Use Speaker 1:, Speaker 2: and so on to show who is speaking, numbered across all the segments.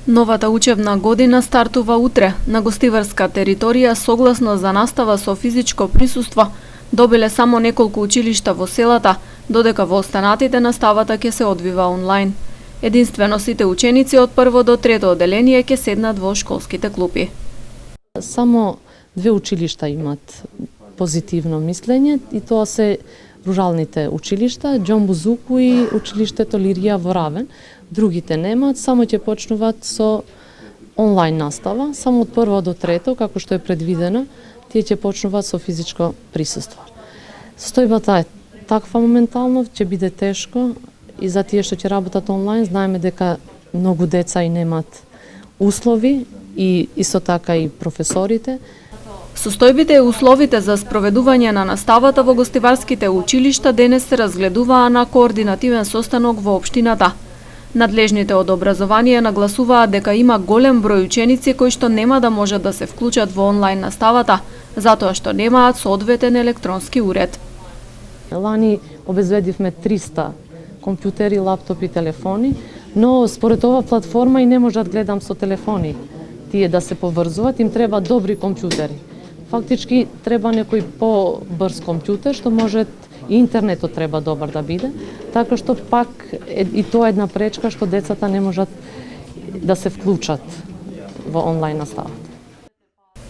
Speaker 1: Новата учебна година стартува утре. На гостиварска територија согласно за настава со физичко присуство добиле само неколку училишта во селата, додека во останатите наставата ќе се одвива онлайн. Единствено сите ученици од прво до трето одделение ќе седнат во школските клупи.
Speaker 2: Само 2 училишта имат позитивно мислење и тоа се руралните училишта, Џон Бузуку и училиштето Лирија во Равен. Другите немаат, само ќе почнуваат со онлайн настава, само од прво до трето, како што е предвидено, тие ќе почнуваат со физичко присуство. Состојбата е таква моментално, ќе биде тешко и за тие што ќе работат онлайн, знаеме дека многу деца и немаат услови и исто така и професорите.
Speaker 1: Состојбите и условите за спроведување на наставата во гостиварските училишта денес се разгледуваа на координативен состанок во општината. Надлежните од образование нагласуваат дека има голем број ученици кои што нема да можат да се вклучат во онлайн наставата, затоа што немаат соодветен електронски уред.
Speaker 2: Лани обезбедивме 300 компјутери, лаптопи, телефони, но според ова платформа и не можат гледам со телефони. Тие да се поврзуваат, им треба добри компјутери. Фактички треба некој побрз компјутер што може и интернетот треба добар да биде, така што пак и тоа е една пречка што децата не можат да се вклучат во онлайн наставата.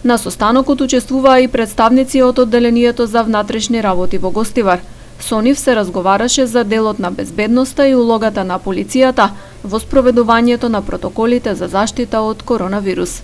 Speaker 1: На состанокот учествуваа и представници од одделението за внатрешни работи во Гостивар. Со нив се разговараше за делот на безбедноста и улогата на полицијата во спроведувањето на протоколите за заштита од коронавирус.